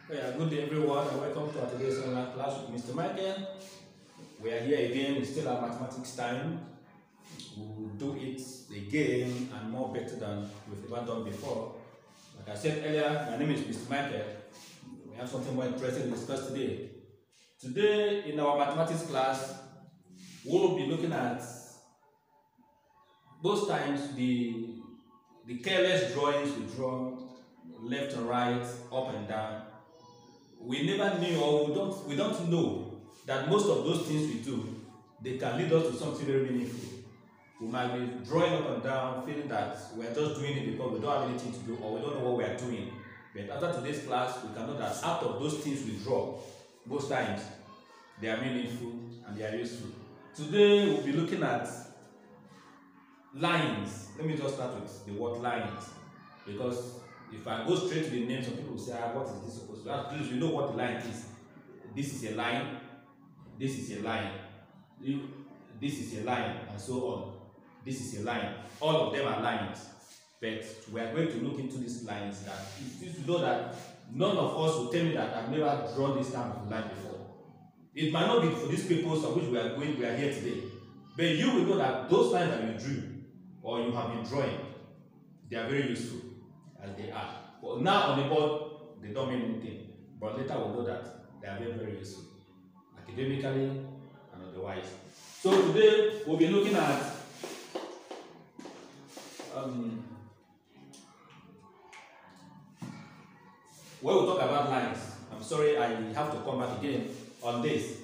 Yeah, good day everyone and welcome to our today's online class with Mr. Michael. We are here again, it's still our mathematics time. We'll do it again and more better than we've ever done before. Like I said earlier, my name is Mr. Michael. We have something more interesting to discuss today. Today in our mathematics class, we'll be looking at most times the careless drawings we draw left and right, up and down. We never knew, or we don't know that most of those things we do, they can lead us to something very meaningful. We might be drawing up and down, feeling that we are just doing it because we don't have anything to do or we don't know what we are doing. But after today's class, we can know that out of those things we draw, most times they are meaningful and they are useful. Today we'll be looking at lines. Let me just start with the word lines, because if I go straight to the name, some people will say, what is this supposed to be? At least you know what the line is. This is a line, this is a line, this is a line, and so on. This is a line. All of them are lines. But we are going to look into these lines that you know that none of us will tell me that I've never drawn this type of line before. It might not be for these people for which we are here today. But you will know that those lines that you drew or you have been drawing, they are very useful as they are. But now on the board, they don't mean anything. But later we'll know that they are very, very useful, academically and otherwise. So today we'll be looking at when we talk about lines. I'm sorry, I have to come back again on this.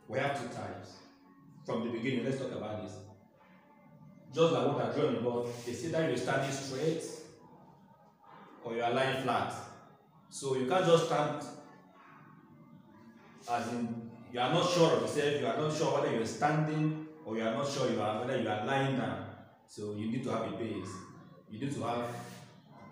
We have two types. From the beginning, let's talk about this. Just like what I drew on the board, it's either you're standing straight or you are lying flat. So you can't just stand as in you are not sure of yourself, you are not sure whether you're standing or you are not sure whether you are lying down. So you need to have a base. You need to have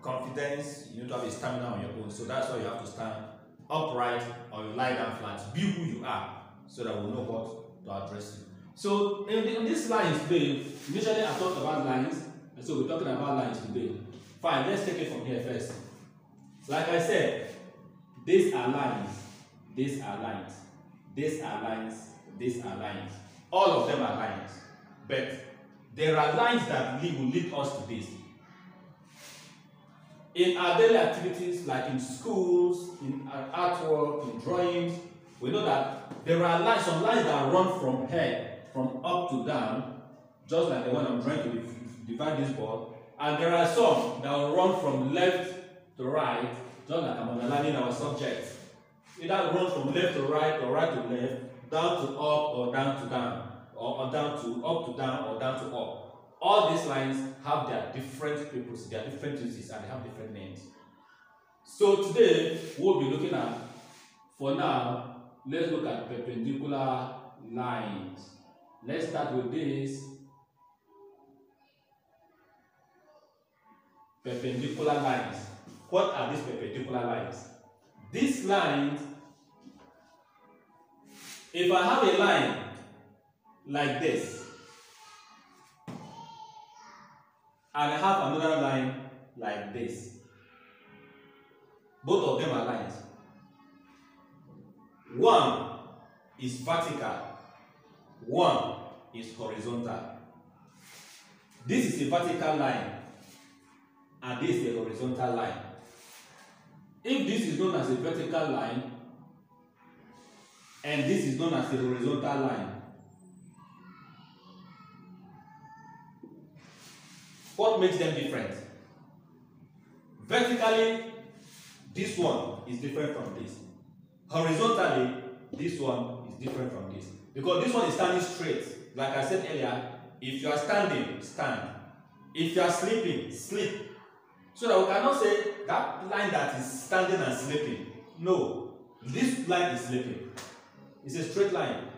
confidence, you need to have a stamina on your own. So that's why you have to stand upright or you lie down flat. Be who you are so that we'll know what to address you. So in this lines today, initially I talked about lines, and so we're talking about lines today. Fine, let's take it from here first. Like I said, these are lines, these are lines, these are lines, these are lines. All of them are lines. But there are lines that will lead us to this. In our daily activities, like in schools, in artwork, in drawings, we know that there are lines, some lines that run from here, from up to down, just like the one I'm trying to divide this board. And there are some that will run from left to right, just like I'm underlining our subject. Either run from left to right or right to left, down to up or down to down, or down to up to down or down to up. All these lines have their different purposes, their different uses, and they have different names. So today we'll be looking at, for now, let's look at perpendicular lines. Let's start with this. Perpendicular lines. What are these perpendicular lines? These lines, if I have a line like this, and I have another line like this, both of them are lines. One is vertical, one is horizontal. This is a vertical line and this is a horizontal line. If this is known as a vertical line and this is known as a horizontal line, what makes them different? Vertically, this one is different from this. Horizontally, this one is different from this. Because this one is standing straight. Like I said earlier, if you are standing, stand. If you are sleeping, sleep. So that we cannot say that line that is standing and sleeping. No, this line is sleeping. It's a straight line.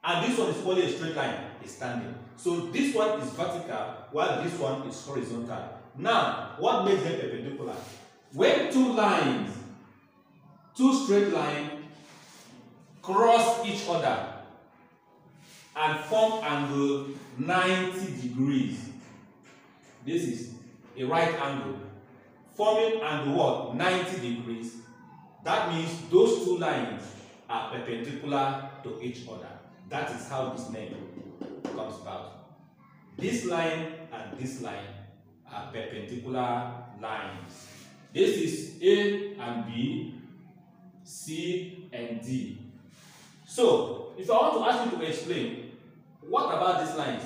And this one is only a straight line, it's standing. So this one is vertical, while this one is horizontal. Now, what makes them perpendicular? When two lines, two straight lines, cross each other and form angle 90 degrees. This is a right angle forming angle what? 90 degrees. That means those two lines are perpendicular to each other. That is how this name comes about. This line and this line are perpendicular lines. This is A and B, C and D. So, if I want to ask you to explain, what about these lines?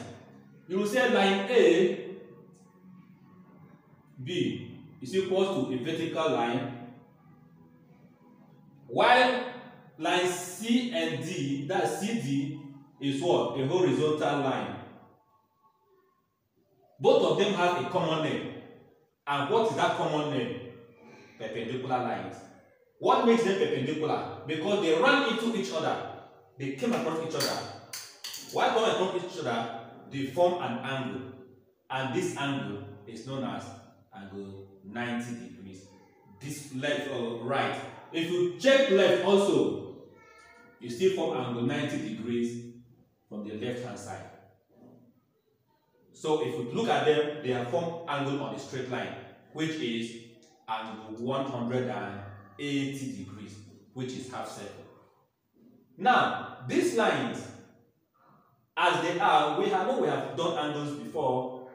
You will say line A, B is equal to a vertical line, while line C and D, that CD, is what? A horizontal line. Both of them have a common name. And what is that common name? Perpendicular lines. What makes them perpendicular? Because they run into each other. They came across each other. While coming across each other, they form an angle. And this angle is known as angle 90 degrees. This left or right. If you check left also, you still form angle 90 degrees from the left hand side. So if you look at them, they have formed angle on a straight line, which is angle 180 degrees, which is half circle. Now, these lines, as they are, we have done angles before,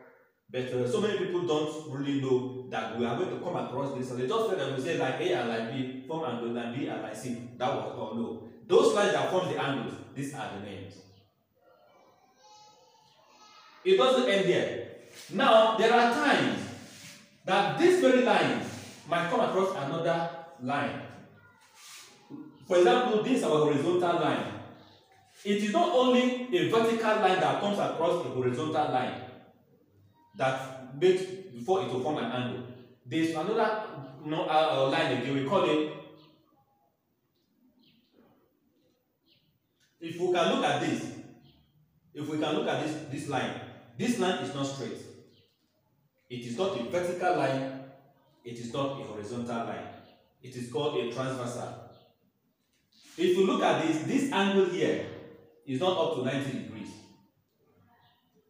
but so many people don't really know that we are going to come across this. So they just feel that we say like A and like B form angle, like B and like C. That was all. No. Those lines that form the angles, these are the names. It doesn't end there. Now, there are times that this very line might come across another line. For example, this is our horizontal line. It is not only a vertical line that comes across a horizontal line that makes before it will form an angle. There is another line again. We call it. If we can look at this line. This line is not straight. It is not a vertical line. It is not a horizontal line. It is called a transversal. If you look at this angle here is not up to 90 degrees.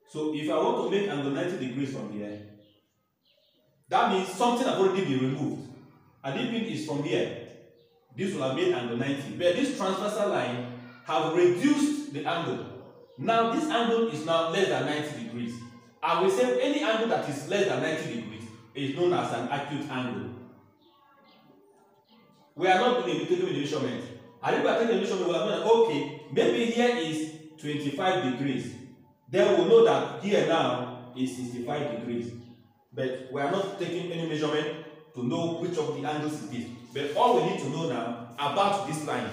So if I want to make angle 90 degrees from here, that means something has already been removed. And if it is from here, this will have made angle 90. But this transversal line have reduced the angle. Now this angle is now less than 90 degrees. And we say any angle that is less than 90 degrees is known as an acute angle. We are not taking the measurement. And if we are taking the measurement, we are going to, okay, maybe here is 25 degrees. Then we know that here now is 65 degrees. But we are not taking any measurement to know which of the angles it is. But all we need to know now about this line.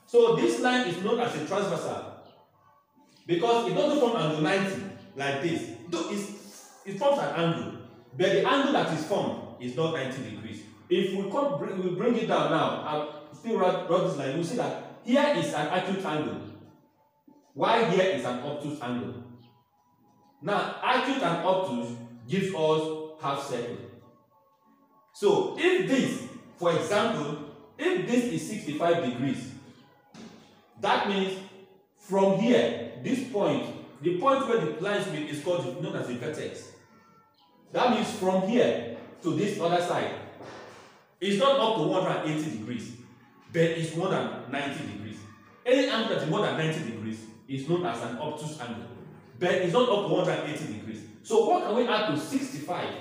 So this line is known as a transversal. Because it doesn't form angle 90 like this. It forms an angle. But the angle that is formed is not 90 degrees. If we bring it down now, and still draw this line, you will see that here is an acute angle. While here is an obtuse angle. Now, acute and obtuse gives us half circle. So, if this, for example, if this is 65 degrees, that means from here, this point, the point where the lines meet is called known as the vertex. That means from here to this other side, it's not up to 180 degrees, but it's more than 90 degrees. Any angle that is more than 90 degrees is known as an obtuse angle, but it's not up to 180 degrees. So what can we add to 65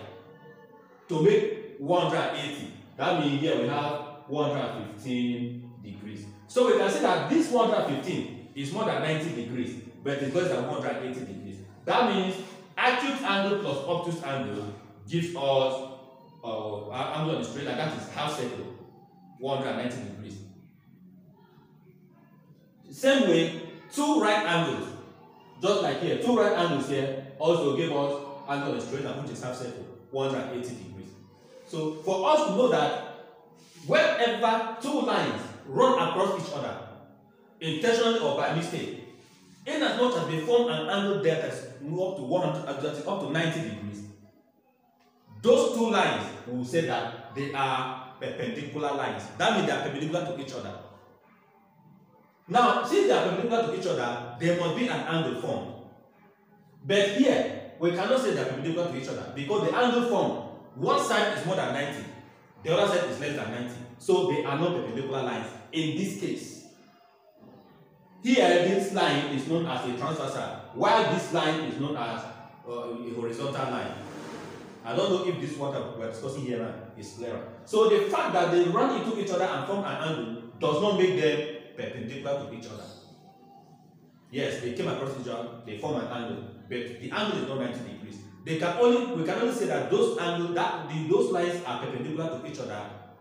to make 180? That means here we have 115 degrees. So we can see that this 115 is more than 90 degrees, but it's less than 180 degrees. That means acute angle plus obtuse angle gives us angle on the straight line, that is half circle, 190 degrees. Same way, two right angles, just like here, two right angles here also give us angle on the straight line, which is half circle, 180 degrees. So for us to know that whenever two lines run across each other, intentionally or by mistake, in as much as they form an angle there that's up to 100, up to 90 degrees, those two lines, we will say that they are perpendicular lines. That means they are perpendicular to each other. Now, since they are perpendicular to each other, there must be an angle formed. But here, we cannot say they are perpendicular to each other because the angle formed, one side is more than 90 The other side is less than 90. So they are not perpendicular lines in this case. Here, this line is known as a transversal, while this line is known as a horizontal line. I don't know if this what we're discussing here now is clearer. So the fact that they run into each other and form an angle does not make them perpendicular to each other. Yes, they came across each other, they form an angle, but the angle is not 90 degrees. We can only say that those lines are perpendicular to each other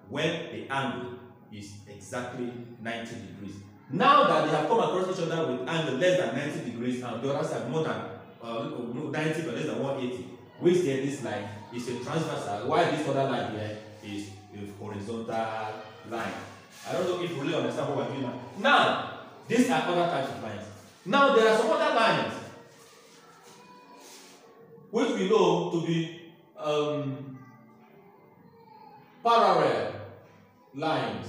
when the angle is exactly 90 degrees. Now that they have come across each other with angle less than 90 degrees and the other side more than 90 but less than 180, which then this line is a transversal, while this other line here is a horizontal line. I don't know if you really understand what we're doing now. Now, these are other types of lines. Now, there are some other lines which we know to be parallel lines.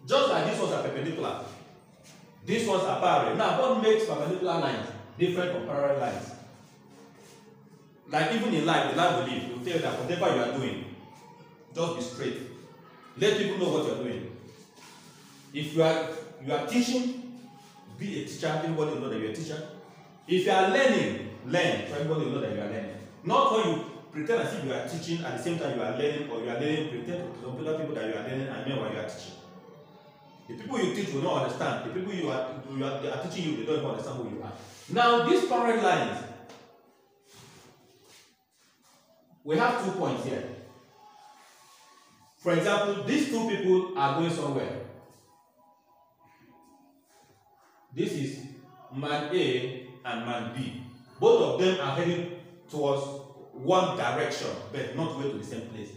Just like these ones are perpendicular, these ones are parallel. Now, what makes perpendicular lines different from parallel lines? Like even in life, the life we live, it will tell you that whatever you are doing, just be straight. Let people know what you are doing. If you are teaching, be a teacher. Everybody will know that you are a teacher. If you are learning, learn. So everybody will know that you are learning. Not when you pretend as if you are teaching at the same time you are learning, or you are learning, pretend to some other people that you are learning, and meanwhile you are teaching. The people you teach will not understand. The people they are teaching you, they don't even understand who you are. Now, these parallel lines, we have 2 points here. For example, these two people are going somewhere. This is man A and man B. Both of them are heading towards one direction, but not going to the same place.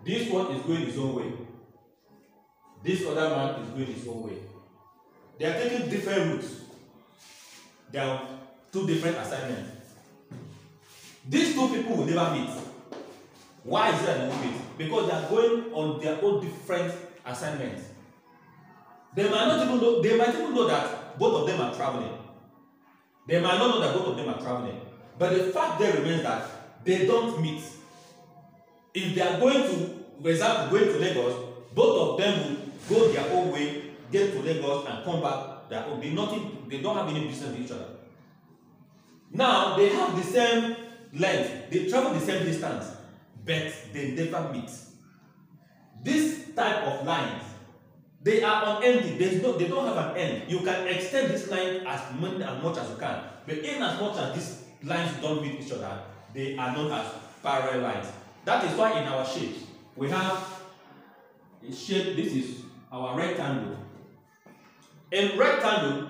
This one is going his own way. This other man is going his own way. They are taking different routes. There are 2 different assignments. These 2 people will never meet. Why is it that they won't meet? Because they are going on their own different assignments. They might even know that both of them are traveling. They might not know that both of them are traveling. But the fact there remains that they don't meet. If they are going to, for example, going to Lagos, both of them will go their own way, get to Lagos, and come back their own. They don't have any business with each other. Now, they have the same length, they travel the same distance, but they never meet. This type of lines, they are unending. They don't have an end. You can extend this line as much as you can, but in as much as these lines don't meet each other, they are known as parallel lines. That is why in our shapes we have a shape. This is our rectangle. In rectangle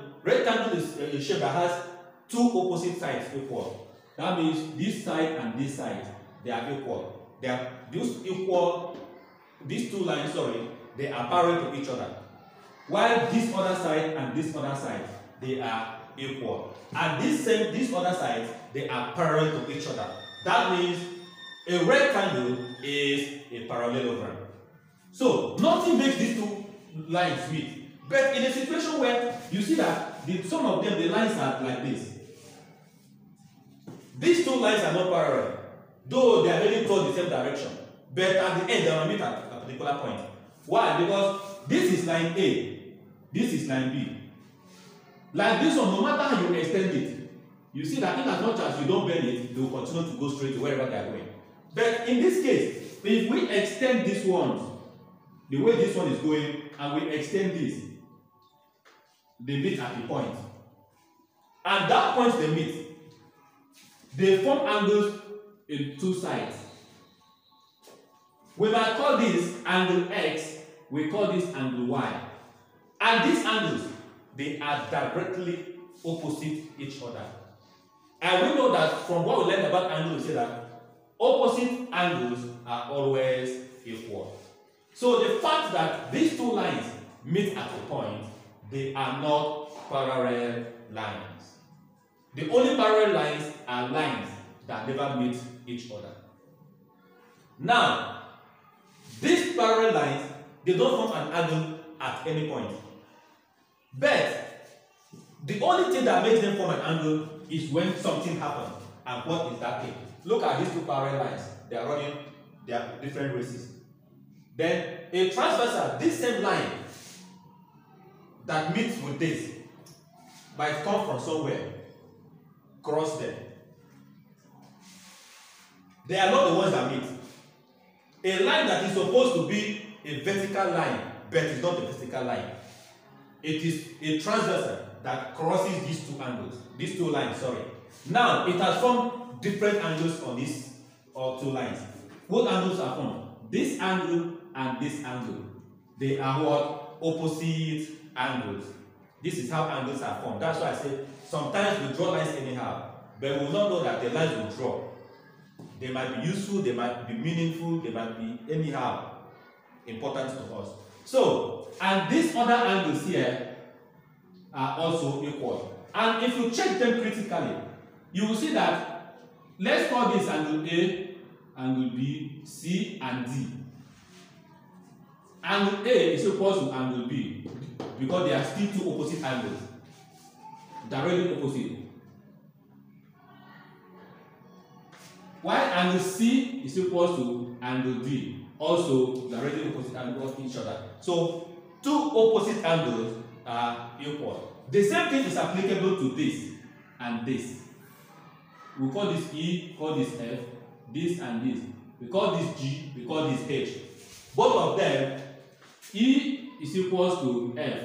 is a shape that has 2 opposite sides equal. That means this side and this side, they are equal. They are these 2 lines, they are parallel to each other. While this other side and this other side, they are equal. And this other side, they are parallel to each other. That means a rectangle is a parallelogram. So nothing makes these 2 lines meet. But in a situation where you see that some of them, the lines are like this. These 2 lines are not parallel, though they are heading towards the same direction. But at the end, they will meet at a particular point. Why? Because this is line A, this is line B. Like this one, no matter how you extend it, you see that in as much as you don't bend it, they will continue to go straight to wherever they are going. But in this case, if we extend this one, the way this one is going, and we extend this, they meet at the point. And that point they meet, they form angles in 2 sides. We might call this angle X, we call this angle Y. And these angles, they are directly opposite each other. And we know that from what we learned about angles, we say that opposite angles are always equal. So the fact that these 2 lines meet at a point, they are not parallel lines. The only parallel lines are lines that never meet each other. Now, these parallel lines, they don't form an angle at any point. But the only thing that makes them form an angle is when something happens. And what is that thing? Look at these two parallel lines. They are running their different races. Then a transversal, this same line that meets with this might come from somewhere, cross them. They are not the ones that meet. A line that is supposed to be a vertical line, but is not a vertical line. It is a transversal that crosses these two angles, these two lines, sorry. Now, it has formed different angles on these two lines. What angles are formed? This angle and this angle. They are what? Opposite angles. This is how angles are formed. That's why I say sometimes we draw lines anyhow, but we will not know that the lines we draw, they might be useful, they might be meaningful, they might be anyhow important to us. So, and these other angles here are also equal. And if you check them critically, you will see that, let's call this angle A, angle B, C, and D. Angle A is equal to angle B because they are still two opposite angles, directly opposite. While angle C is equal to angle D, also directly opposite angles of each other. So two opposite angles are equal. The same thing is applicable to this and this. We call this E, call this F, this and this. We call this G, we call this H. Both of them, E is equal to F,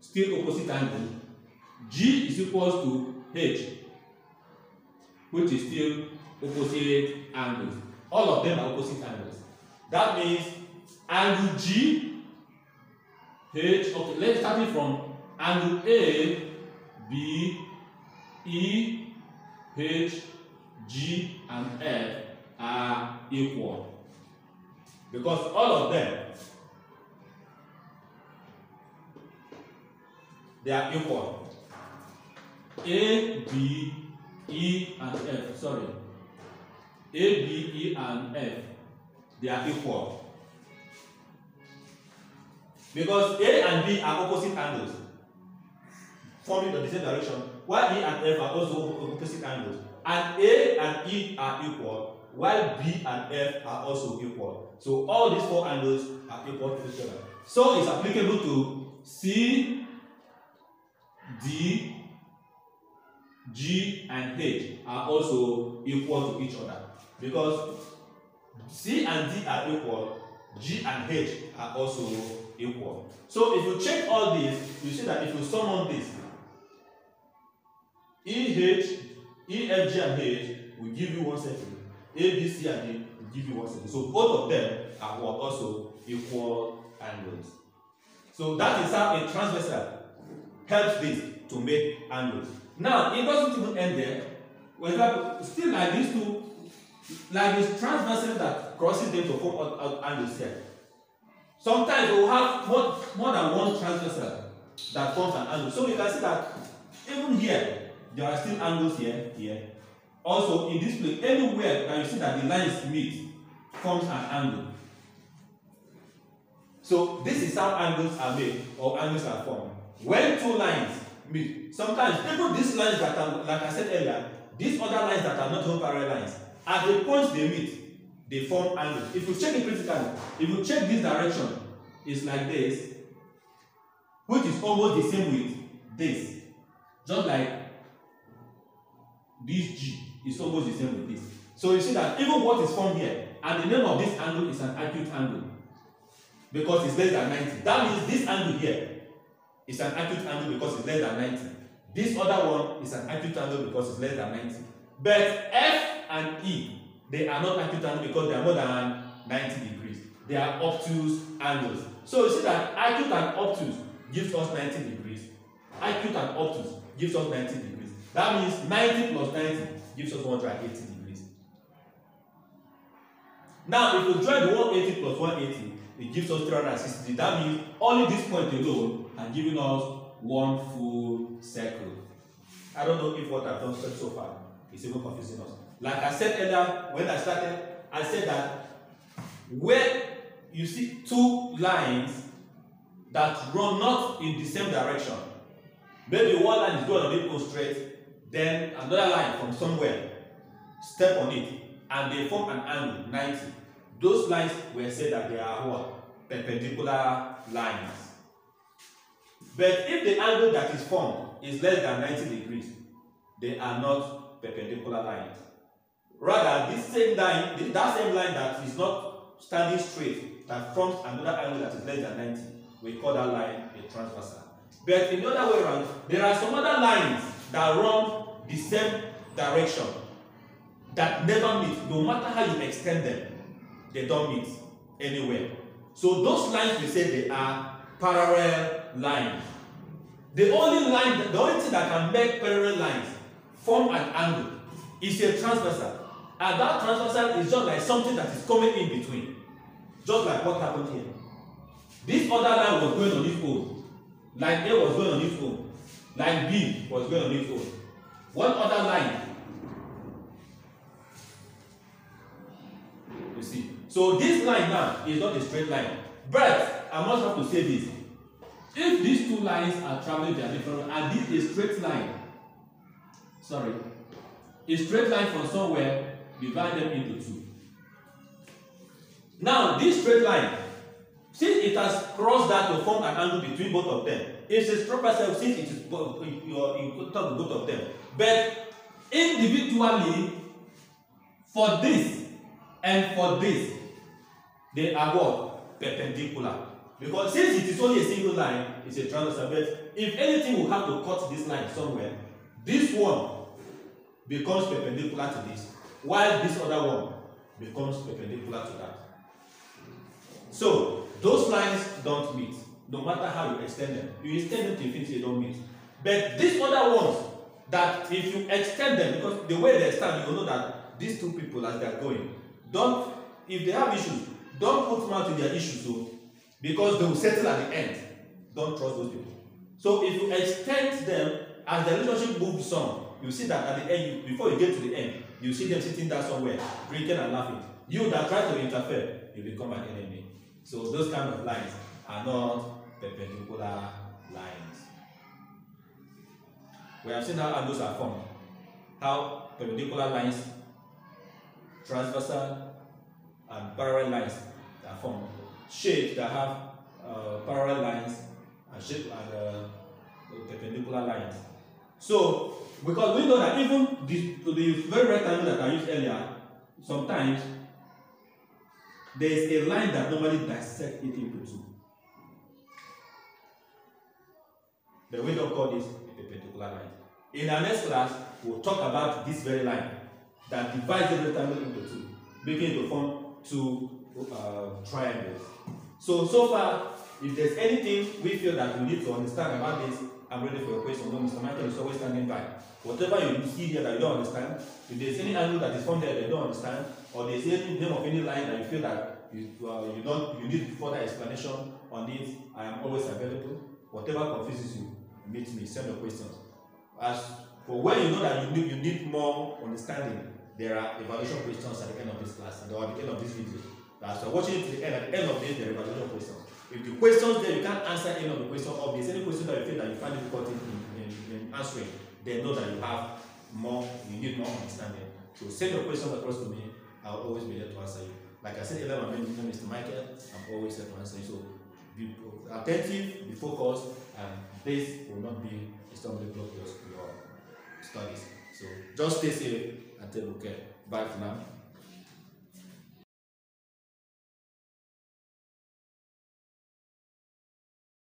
still opposite angle. G is equal to H, which is still opposite angles. All of them are opposite angles. That means angle G, H, okay, let's start it from angle A, B, E, H, G, and F are equal. Because all of them, they are equal. A, B, E, and F, sorry. A, B, E, and F, they are equal. Because A and B are opposite angles, forming the same direction, while E and F are also opposite angles. And A and E are equal, while B and F are also equal. So all these four angles are equal to each other. So it's applicable to C, D, G, and H are also equal to each other. Because C and D are equal, G and H are also equal. So if you check all this, you see that if you sum on this, E, F, G, and H will give you 1 second. A, B, C, and D will give you 1 second. So both of them are what? Also equal angles. So that is how a transversal helps this to make angles. Now, it doesn't even end there. Well, still like these two, like this transversal that crosses them to form angles here. Sometimes we will have more than one transversal that forms an angle. So you can see that even here, there are still angles here, here. Also, in this place, anywhere that you see that the lines meet forms an angle. So this is how angles are made or angles are formed. When two lines meet, sometimes even these lines that are, like I said earlier, these other lines that are not even parallel lines, at the points they meet, they form angles. If you check it critically, if you check this direction, it's like this, which is almost the same with this. Just like this G is almost the same with this. So you see that even what is formed here, and the name of this angle is an acute angle, because it's less than 90. That means this angle here is an acute angle because it's less than 90. This other one is an acute angle because it's less than 90. But F and E, they are not acute angles because they are more than 90 degrees. They are obtuse angles. So you see that acute and obtuse gives us 90 degrees. Acute and obtuse gives us 90 degrees. That means 90 plus 90 gives us 180 degrees. Now, if you join the 180 plus 180, it gives us 360 degrees. That means only this point alone are giving us one full circle. I don't know if what I've done so far is even confusing us. Like I said earlier, when I started, I said that where you see two lines that run not in the same direction, maybe one line is going a bit go straight, then another line from somewhere step on it. and they form an angle 90, those lines were said that they are what? Perpendicular lines. But if the angle that is formed is less than 90 degrees, they are not perpendicular lines. Rather, this same line, that same line that is not standing straight, that forms another angle that is less than 90, we call that line a transversal. But in the other way around, there are some other lines that run the same direction that never meet. No matter how you extend them, they don't meet anywhere. So those lines, we say they are parallel lines. The only thing that can make parallel lines form an angle is a transversal. And that transversal is just like something that is coming in between. Just like what happened here. This other line was going on its own. Line A was going on its own. Line B was going on its own. One other line. You see. So this line now is not a straight line. But I must have to say this. If these two lines are traveling their different, and this is a straight line, a straight line from somewhere, divide them into two. Now, this straight line, since it has crossed that to form an angle between both of them, it's a transversal since it is in both of them. But individually, for this and for this, they are what? Perpendicular. Because since it is only a single line, it's a transversal. But if anything will have to cut this line somewhere, this one becomes perpendicular to this, while this other one becomes perpendicular to that. So those lines don't meet, no matter how you extend them. You extend them to infinity, they don't meet. But these other ones, that if you extend them, because the way they stand, you will know that these two people, as they are going, if they have issues, don't put them out in their issues, so, because they will settle at the end. Don't trust those people. So if you extend them, as the relationship moves on, you see that at the end, before you get to the end, you see them sitting there somewhere, drinking and laughing. You that try to interfere, you become an enemy. So those kind of lines are not perpendicular lines. We have seen how angles are formed. How perpendicular lines, transversal, and parallel lines are formed. Shapes that have parallel lines and perpendicular lines. So, because we know that even the very rectangle that I used earlier, sometimes there is a line that normally dissects it into two. But we don't call this a perpendicular line. In our next class, we'll talk about this very line that divides the rectangle into two, making it to form two triangles. So far, if there's anything we feel that we need to understand about this, I'm ready for your question. No, Mr. Michael is always standing by. Whatever you see here that you don't understand, if there's any angle that is formed there that you don't understand, or there's any name of any line that you feel that you need further explanation on it, I am always available. Whatever confuses you, meet me, send your questions. As for when you know that you need more understanding, there are evaluation questions at the end of this class, or at the end of this video. As you're watching it to the end, at the end of this, there are evaluation questions. If the questions there, you can't answer any of the questions, or if there's any question that you feel that you find difficult in answering, then know that you need more understanding. So send your questions across to me. I'll always be there to answer you. Like I said earlier, my name is Mr. Michael. I'm always there to answer you. So be attentive, be focused, and this will not be a stumbling block to your studies. So just stay safe and take good care. Bye for now.